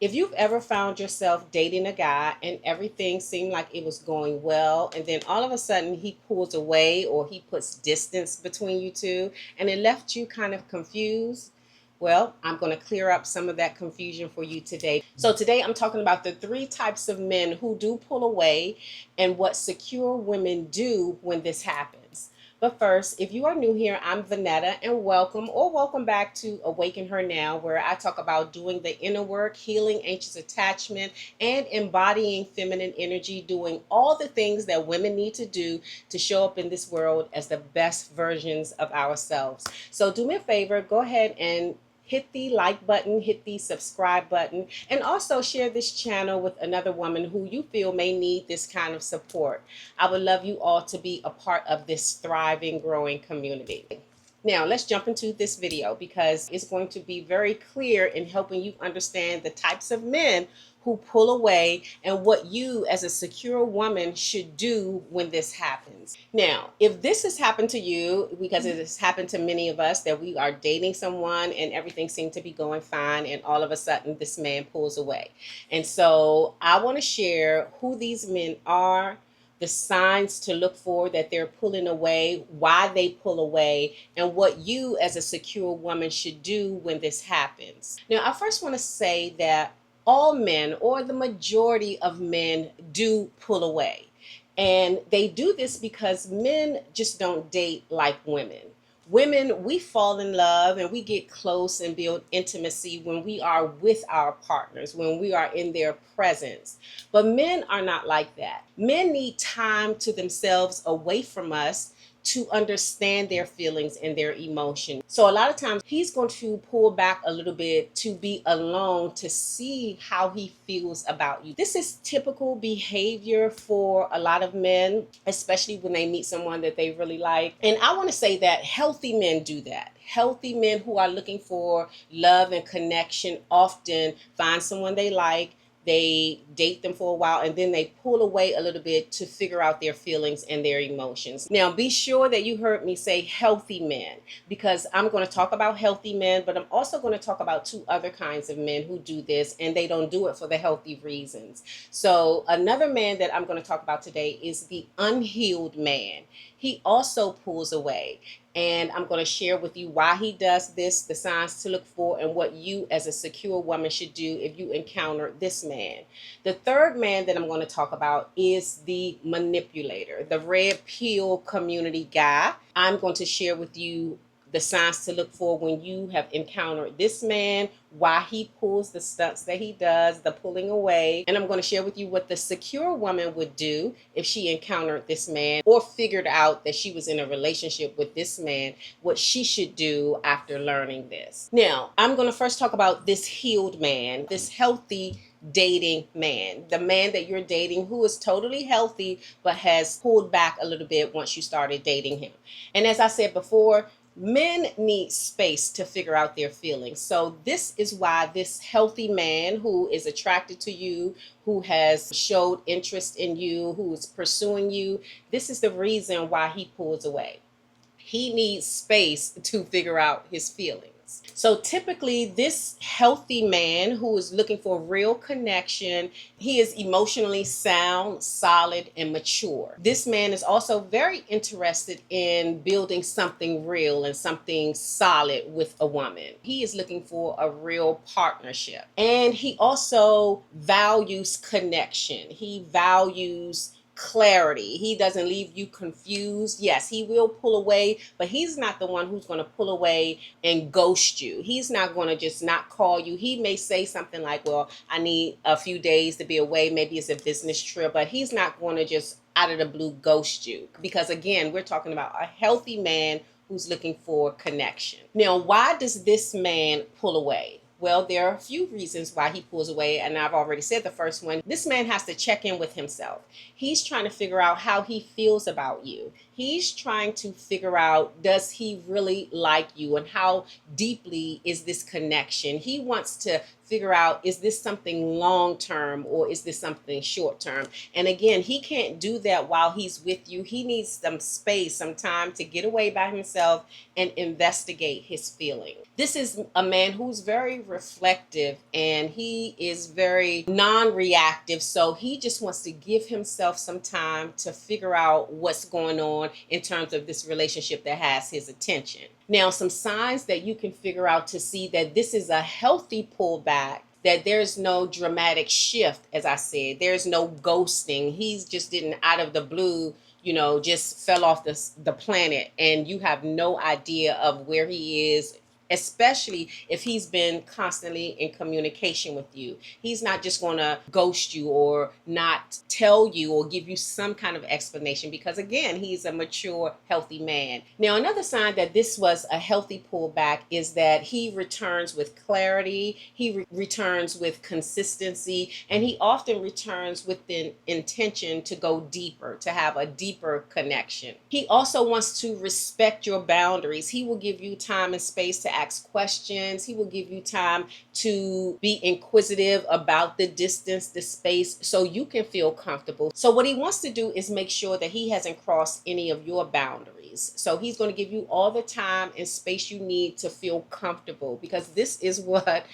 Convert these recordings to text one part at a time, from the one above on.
If you've ever found yourself dating a guy and everything seemed like it was going well, and then all of a sudden he pulls away or he puts distance between you two, and it left you kind of confused, well, I'm going to clear up some of that confusion for you today. So, today I'm talking about the three types of men who do pull away and what secure women do when this happens. But first, if you are new here, I'm Vanetta, and welcome back to Awaken Her Now, where I talk about doing the inner work, healing anxious attachment, and embodying feminine energy, doing all the things that women need to do to show up in this world as the best versions of ourselves. So do me a favor, go ahead and hit the like button, hit the subscribe button, and also share this channel with another woman who you feel may need this kind of support. I would love you all to be a part of this thriving, growing community. Now, let's jump into this video because it's going to be very clear in helping you understand the types of men who pull away and what you as a secure woman should do when this happens. Now, if this has happened to you, because it has happened to many of us, that we are dating someone and everything seemed to be going fine, and all of a sudden this man pulls away. And so I want to share who these men are, the signs to look for that they're pulling away, why they pull away, and what you as a secure woman should do when this happens. Now, I first want to say that all men, or the majority of men, do pull away. And they do this because men just don't date like women. Women, we fall in love and we get close and build intimacy when we are with our partners, when we are in their presence. But men are not like that. Men need time to themselves away from us to understand their feelings and their emotions. So a lot of times he's going to pull back a little bit to be alone to see how he feels about you. This is typical behavior for a lot of men, especially when they meet someone that they really like. And I want to say that healthy men do that. Healthy men who are looking for love and connection often find someone they like, they date them for a while, and then they pull away a little bit to figure out their feelings and their emotions. Now, be sure that you heard me say healthy men, because I'm going to talk about healthy men, but I'm also going to talk about two other kinds of men who do this, and they don't do it for the healthy reasons. So another man that I'm going to talk about today is the unhealed man. He also pulls away. And I'm going to share with you why he does this, the signs to look for, and what you as a secure woman should do if you encounter this man. The third man that I'm going to talk about is the manipulator, the red pill community guy. I'm going to share with you the signs to look for when you have encountered this man, why he pulls the stunts that he does, the pulling away. And I'm going to share with you what the secure woman would do if she encountered this man or figured out that she was in a relationship with this man, what she should do after learning this. Now, I'm going to first talk about this healed man, this healthy dating man, the man that you're dating who is totally healthy but has pulled back a little bit once you started dating him. And as I said before, men need space to figure out their feelings. So this is why this healthy man who is attracted to you, who has showed interest in you, who is pursuing you, this is the reason why he pulls away. He needs space to figure out his feelings. So typically this healthy man who is looking for real connection, he is emotionally sound, solid, and mature. This man is also very interested in building something real and something solid with a woman. He is looking for a real partnership. And he also values connection. He values clarity. He doesn't leave you confused. Yes, he will pull away, but he's not the one who's going to pull away and ghost you. He's not going to just not call you. He may say something like, well, I need a few days to be away. Maybe it's a business trip, but he's not going to just out of the blue ghost you. Because again, we're talking about a healthy man who's looking for connection. Now, why does this man pull away? Well, there are a few reasons why he pulls away, and I've already said the first one. This man has to check in with himself. He's trying to figure out how he feels about you. He's trying to figure out, does he really like you, and how deeply is this connection? He wants to figure out, is this something long term or is this something short term? And again, he can't do that while he's with you. He needs some space, some time to get away by himself and investigate his feeling. This is a man who's very reflective and he is very non-reactive. So he just wants to give himself some time to figure out what's going on in terms of this relationship that has his attention. Now, some signs that you can figure out to see that this is a healthy pullback, that there's no dramatic shift, as I said, there's no ghosting. He's just didn't out of the blue, just fell off the planet and you have no idea of where he is, especially if he's been constantly in communication with you. He's not just going to ghost you or not tell you or give you some kind of explanation, because again, he's a mature, healthy man. Now, another sign that this was a healthy pullback is that he returns with clarity, he returns with consistency, and he often returns with the intention to go deeper, to have a deeper connection. He also wants to respect your boundaries. He will give you time and space to ask questions. He will give you time to be inquisitive about the distance, the space, so you can feel comfortable. So what he wants to do is make sure that he hasn't crossed any of your boundaries. So he's going to give you all the time and space you need to feel comfortable, because this is what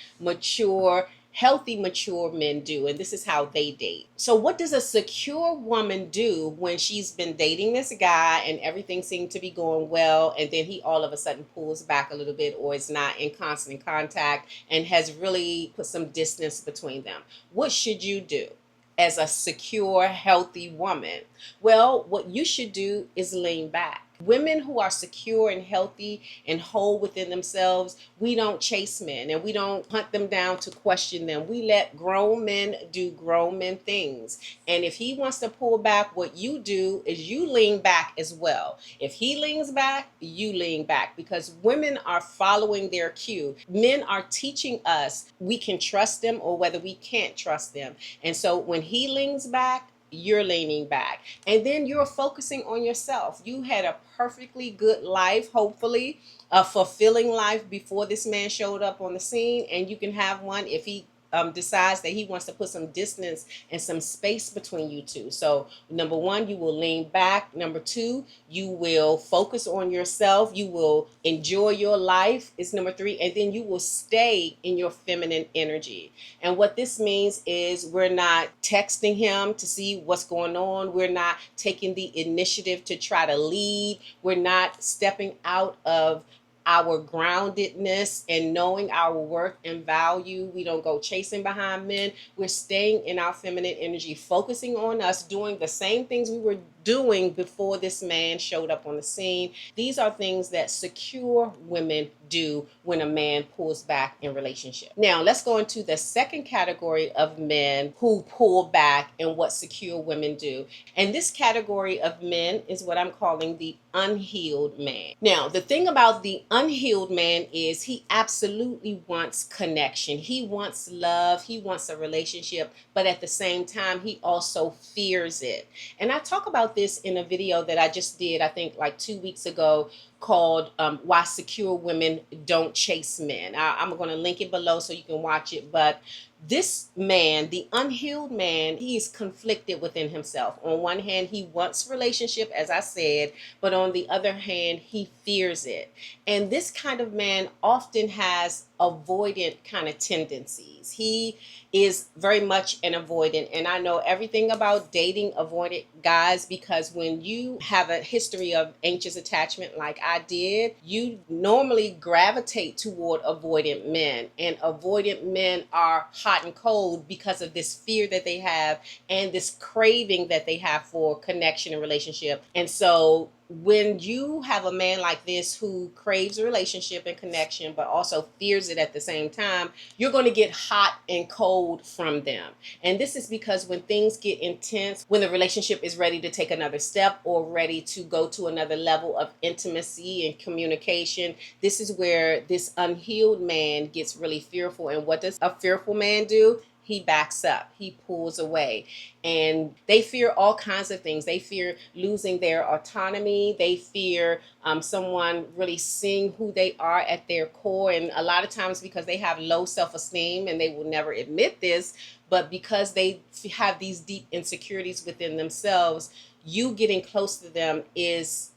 healthy, mature men do, and this is how they date. So what does a secure woman do when she's been dating this guy and everything seemed to be going well, and then he all of a sudden pulls back a little bit or is not in constant contact and has really put some distance between them? What should you do as a secure, healthy woman? Well, what you should do is lean back. Women who are secure and healthy and whole within themselves, we don't chase men and we don't hunt them down to question them. We let grown men do grown men things. And if he wants to pull back, what you do is you lean back as well. If he leans back, you lean back, because women are following their cue. Men are teaching us we can trust them or whether we can't trust them. And so when he leans back, you're leaning back, and then you're focusing on yourself. You had a perfectly good life, hopefully a fulfilling life, before this man showed up on the scene, and you can have one if he decides that he wants to put some distance and some space between you two. So number one, you will lean back. Number two, you will focus on yourself. You will enjoy your life is number three. And then you will stay in your feminine energy. And what this means is we're not texting him to see what's going on. We're not taking the initiative to try to lead. We're not stepping out of our groundedness and knowing our worth and value. We don't go chasing behind men. We're staying in our feminine energy, focusing on us, doing the same things we were doing before this man showed up on the scene. These are things that secure women do when a man pulls back in relationship. Now, let's go into the second category of men who pull back and what secure women do. And this category of men is what I'm calling the unhealed man. Now, the thing about the unhealed man is he absolutely wants connection. He wants love. He wants a relationship, but at the same time, he also fears it. And I talk about this in a video that I just did, I think like 2 weeks ago, called Why Secure Women Don't Chase Men. I'm going to link it below so you can watch it. But this man, the unhealed man, he's conflicted within himself. On one hand, he wants relationship, as I said, but on the other hand, he fears it. And this kind of man often has avoidant kind of tendencies. He is very much an avoidant. And I know everything about dating avoidant guys, because when you have a history of anxious attachment like I did, you normally gravitate toward avoidant men. And avoidant men are hot and cold because of this fear that they have and this craving that they have for connection and relationship. And so when you have a man like this who craves a relationship and connection, but also fears it at the same time, you're going to get hot and cold from them. And this is because when things get intense, when the relationship is ready to take another step or ready to go to another level of intimacy and communication, this is where this unhealed man gets really fearful. And what does a fearful man do? he backs up, he pulls away. And they fear all kinds of things. They fear losing their autonomy. They fear someone really seeing who they are at their core. And a lot of times, because they have low self-esteem, and they will never admit this, but because they have these deep insecurities within themselves, you getting close to them is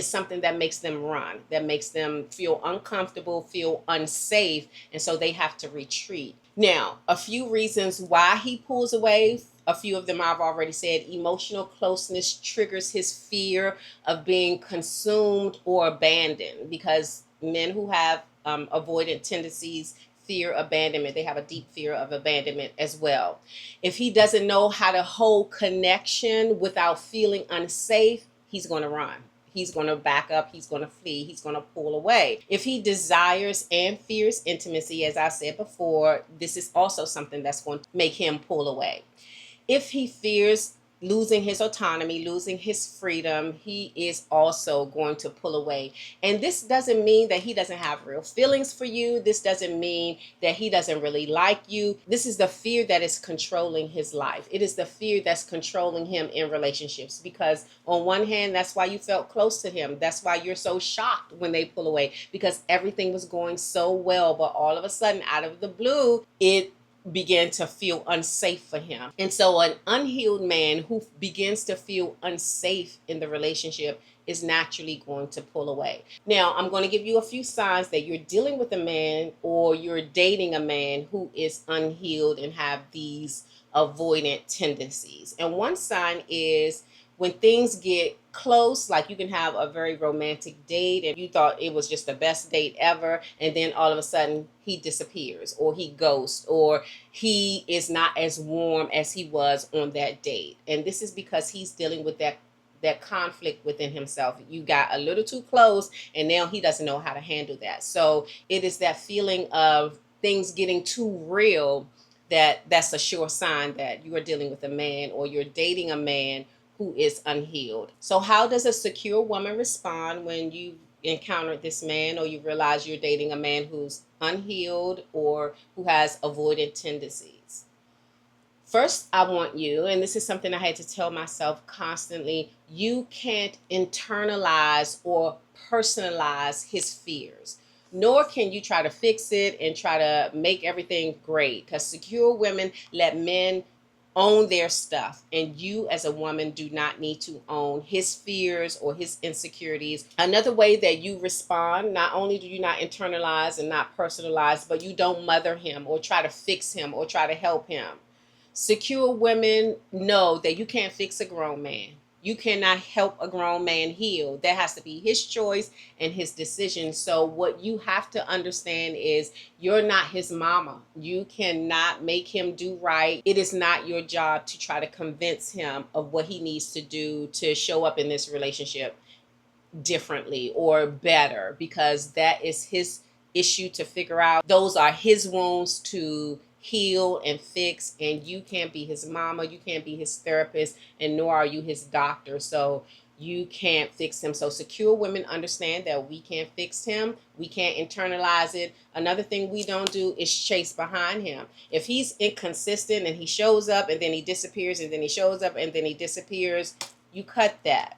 something that makes them run, that makes them feel uncomfortable, feel unsafe, and so they have to retreat. Now, a few reasons why he pulls away. A few of them I've already said. Emotional closeness triggers his fear of being consumed or abandoned, because men who have avoidant tendencies fear abandonment. They have a deep fear of abandonment as well. If he doesn't know how to hold connection without feeling unsafe, he's going to run. He's going to back up. He's going to flee. He's going to pull away. If he desires and fears intimacy, as I said before, this is also something that's going to make him pull away. If he fears losing his autonomy, losing his freedom, he is also going to pull away. And this doesn't mean that he doesn't have real feelings for you. This doesn't mean that he doesn't really like you. This is the fear that is controlling his life. It is the fear that's controlling him in relationships, because on one hand, that's why you felt close to him. That's why you're so shocked when they pull away, because everything was going so well, but all of a sudden, out of the blue, it began to feel unsafe for him. And so an unhealed man who begins to feel unsafe in the relationship is naturally going to pull away. Now, I'm going to give you a few signs that you're dealing with a man, or you're dating a man who is unhealed and have these avoidant tendencies. And one sign is when things get close, like you can have a very romantic date and you thought it was just the best date ever, and then all of a sudden he disappears, or he ghosts, or he is not as warm as he was on that date. And this is because he's dealing with that conflict within himself. You got a little too close, and now he doesn't know how to handle that. So it is that feeling of things getting too real, that's a sure sign that you are dealing with a man, or you're dating a man who is unhealed. So how does a secure woman respond when you encountered this man, or you realize you're dating a man who's unhealed or who has avoidant tendencies? First, I want you, and this is something I had to tell myself constantly, you can't internalize or personalize his fears. Nor can you try to fix it and try to make everything great, because secure women let men own their stuff, and you as a woman do not need to own his fears or his insecurities. Another way that you respond, not only do you not internalize and not personalize, but you don't mother him or try to fix him or try to help him. Secure women know that you can't fix a grown man. You cannot help a grown man heal. That has to be his choice and his decision. So what you have to understand is you're not his mama. You cannot make him do right. It is not your job to try to convince him of what he needs to do to show up in this relationship differently or better, because that is his issue to figure out. Those are his wounds to heal and fix, and you can't be his mama, you can't be his therapist, and nor are you his doctor. So you can't fix him. So secure women understand that we can't fix him. We can't internalize it. Another thing we don't do is chase behind him. If he's inconsistent and he shows up and then he disappears and then he shows up and then he disappears, you cut that.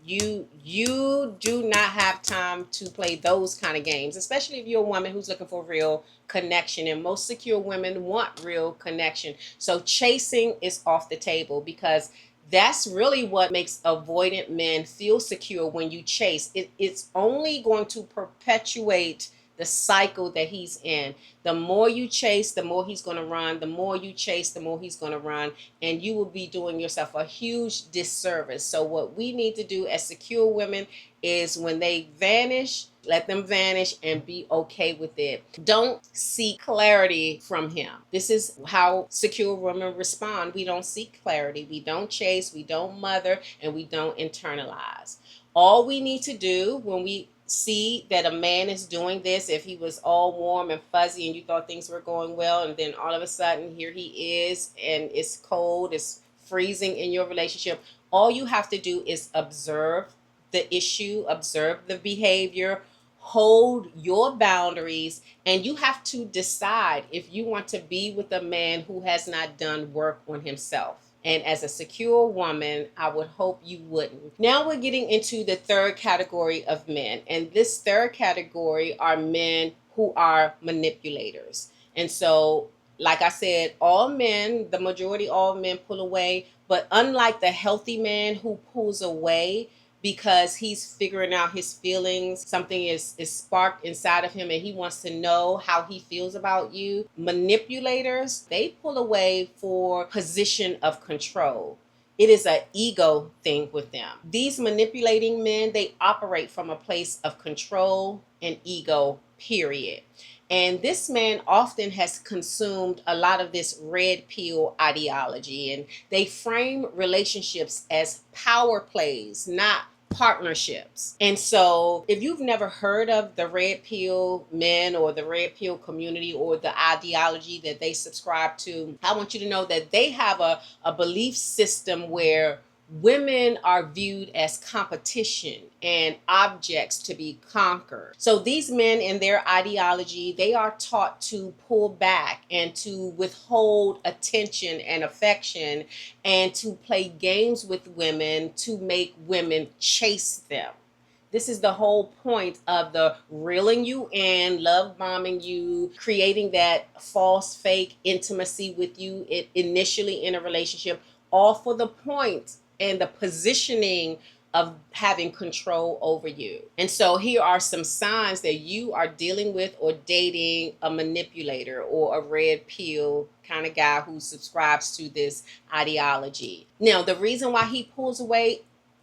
You do not have time to play those kind of games, especially if you're a woman who's looking for real connection, and most secure women want real connection. So chasing is off the table, because that's really what makes avoidant men feel secure. When you chase, it's only going to perpetuate the cycle that he's in. The more you chase, the more he's going to run. The more you chase, the more he's going to run. And you will be doing yourself a huge disservice. So what we need to do as secure women is, when they vanish, let them vanish and be okay with it. Don't seek clarity from him. This is how secure women respond. We don't seek clarity. We don't chase. We don't mother. And we don't internalize. All we need to do when we see that a man is doing this, if he was all warm and fuzzy and you thought things were going well, and then all of a sudden here he is and it's cold, it's freezing in your relationship, all you have to do is observe the issue, observe the behavior, hold your boundaries, and you have to decide if you want to be with a man who has not done work on himself. And as a secure woman, I would hope you wouldn't. Now we're getting into the third category of men. And this third category are men who are manipulators. And so, like I said, all men, the majority, all men pull away. But unlike the healthy man who pulls away because he's figuring out his feelings, something is sparked inside of him and he wants to know how he feels about you, manipulators, they pull away for position of control. It is an ego thing with them. These manipulating men, they operate from a place of control and ego, period. And this man often has consumed a lot of this red pill ideology, and they frame relationships as power plays, not partnerships. And so, if you've never heard of the red pill men or the red pill community or the ideology that they subscribe to, I want you to know that they have a belief system where women are viewed as competition and objects to be conquered. So these men in their ideology, they are taught to pull back and to withhold attention and affection and to play games with women to make women chase them. This is the whole point of the reeling you in, love bombing you, creating that false fake intimacy with you initially in a relationship, all for the point and the positioning of having control over you. And so here are some signs that you are dealing with or dating a manipulator or a red pill kind of guy who subscribes to this ideology. Now, the reason why he pulls away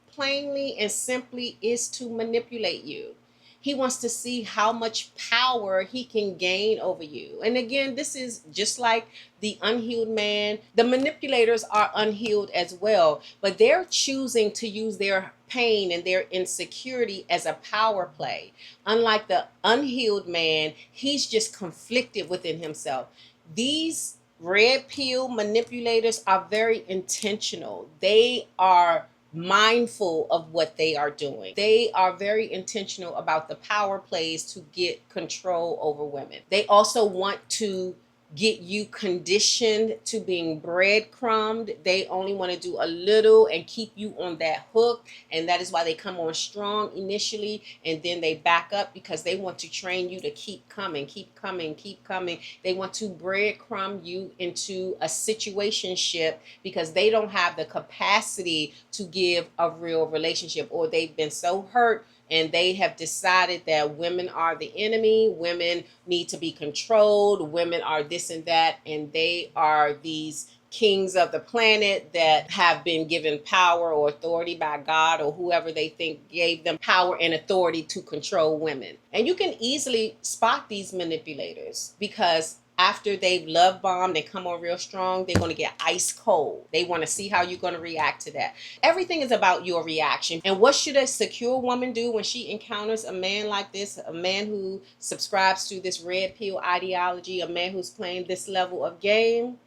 plainly and simply is to manipulate you. He wants to see how much power he can gain over you. And again, this is just like the unhealed man. The manipulators are unhealed as well, but they're choosing to use their pain and their insecurity as a power play. Unlike the unhealed man, he's just conflicted within himself. These red pill manipulators are very intentional. They are mindful of what they are doing. They are very intentional about the power plays to get control over women. They also want to get you conditioned to being breadcrumbed. They only want to do a little and keep you on that hook. And that is why they come on strong initially and then they back up, because they want to train you to keep coming, keep coming, keep coming. They want to breadcrumb you into a situationship because they don't have the capacity to give a real relationship, or they've been so hurt and they have decided that women are the enemy, women need to be controlled, women are this and that, and they are these kings of the planet that have been given power or authority by God or whoever they think gave them power and authority to control women. And you can easily spot these manipulators because after they've love bombed and come on real strong, they're going to get ice cold. They want to see how you're going to react to that. Everything is about your reaction. And what should a secure woman do when she encounters a man like this, a man who subscribes to this red pill ideology, a man who's playing this level of game?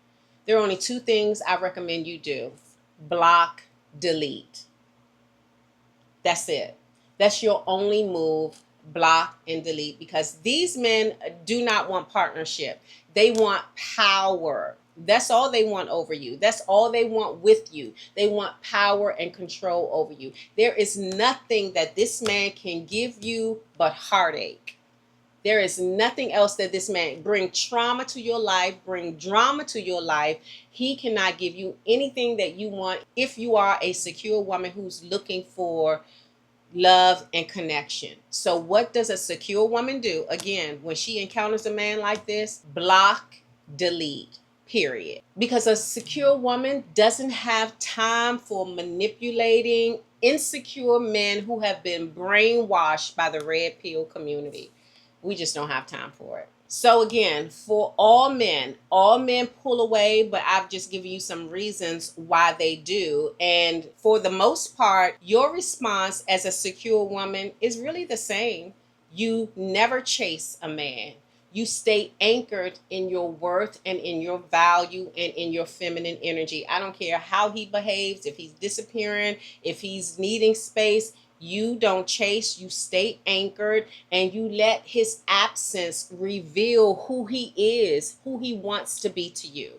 There are only two things I recommend you do: block, delete. That's it. That's your only move. Block and delete, because these men do not want partnership. They want power. That's all they want over you. That's all they want with you. They want power and control over you. There is nothing that this man can give you but heartache. There is nothing else that this man bring trauma to your life, bring drama to your life. He cannot give you anything that you want if you are a secure woman who's looking for love and connection. So what does a secure woman do? Again, when she encounters a man like this, block, delete, period. Because a secure woman doesn't have time for manipulating insecure men who have been brainwashed by the red pill community. We just don't have time for it. So again, for all men pull away, but I've just given you some reasons why they do. And for the most part, your response as a secure woman is really the same. You never chase a man. You stay anchored in your worth and in your value and in your feminine energy. I don't care how he behaves, if he's disappearing, if he's needing space. You don't chase, you stay anchored, and you let his absence reveal who he is, who he wants to be to you.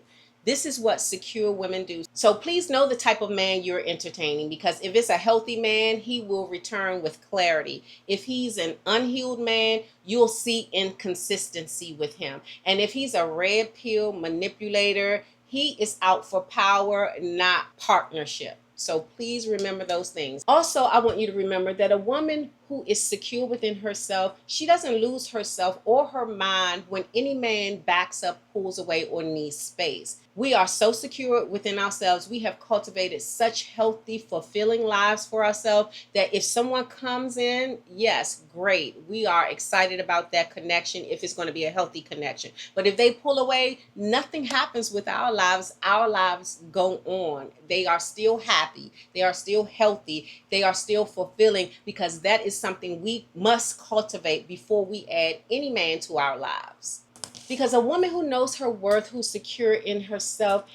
This is what secure women do. So please know the type of man you're entertaining, because if it's a healthy man, he will return with clarity. If he's an unhealed man, you'll see inconsistency with him. And if he's a red pill manipulator, he is out for power, not partnership. So please remember those things. Also, I want you to remember that a woman who is secure within herself, she doesn't lose herself or her mind when any man backs up, pulls away, or needs space. We are so secure within ourselves. We have cultivated such healthy, fulfilling lives for ourselves that if someone comes in, yes, great. We are excited about that connection if it's going to be a healthy connection. But if they pull away, nothing happens with our lives. Our lives go on. They are still happy. They are still healthy. They are still fulfilling, because that is something we must cultivate before we add any man to our lives. Because a woman who knows her worth, who's secure in herself,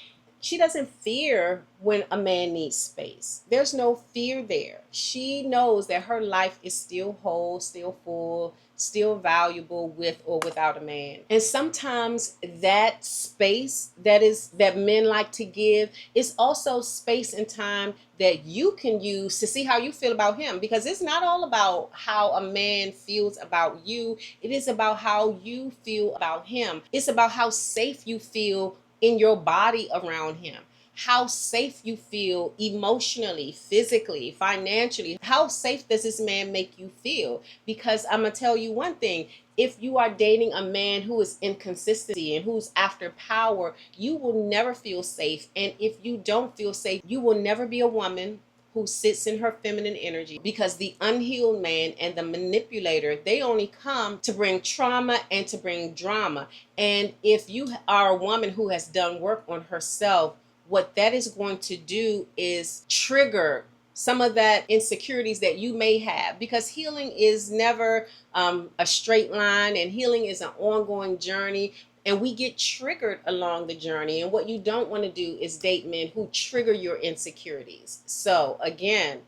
she doesn't fear when a man needs space. There's no fear there. She knows that her life is still whole, still full, still valuable with or without a man. And sometimes that space that men like to give is also space and time that you can use to see how you feel about him, because it's not all about how a man feels about you. It is about how you feel about him. It's about how safe you feel in your body around him, how safe you feel emotionally, physically, financially. How safe does this man make you feel? Because I'm gonna tell you one thing: if you are dating a man who is inconsistency and who's after power, you will never feel safe. And if you don't feel safe, you will never be a woman who sits in her feminine energy, because the unhealed man and the manipulator, they only come to bring trauma and to bring drama. And if you are a woman who has done work on herself, what that is going to do is trigger some of that insecurities that you may have, because healing is never a straight line, and healing is an ongoing journey, and we get triggered along the journey. And what you don't want to do is date men who trigger your insecurities. So again,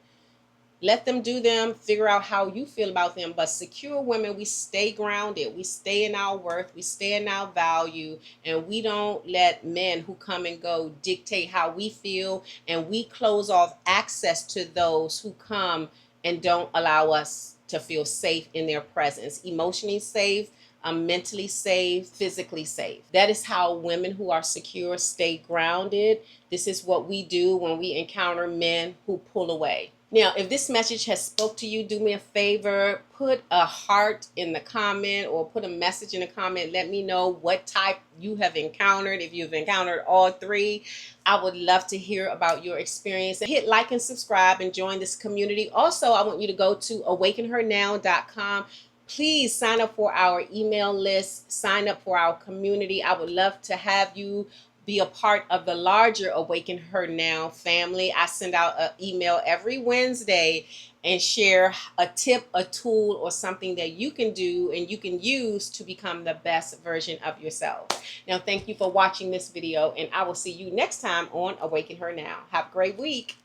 let them do them, figure out how you feel about them. But secure women, we stay grounded, we stay in our worth, we stay in our value, and we don't let men who come and go dictate how we feel, and we close off access to those who come and don't allow us to feel safe in their presence, emotionally safe, mentally safe, physically safe. That is how women who are secure stay grounded. This is what we do when we encounter men who pull away. Now, if this message has spoke to you, do me a favor, put a heart in the comment or put a message in the comment. Let me know what type you have encountered. If you've encountered all three, I would love to hear about your experience. Hit like and subscribe and join this community. Also, I want you to go to awakenhernow.com. Please sign up for our email list, sign up for our community. I would love to have you be a part of the larger Awaken Her Now family. I send out an email every Wednesday and share a tip, a tool, or something that you can do and you can use to become the best version of yourself. Now, thank you for watching this video, and I will see you next time on Awaken Her Now. Have a great week.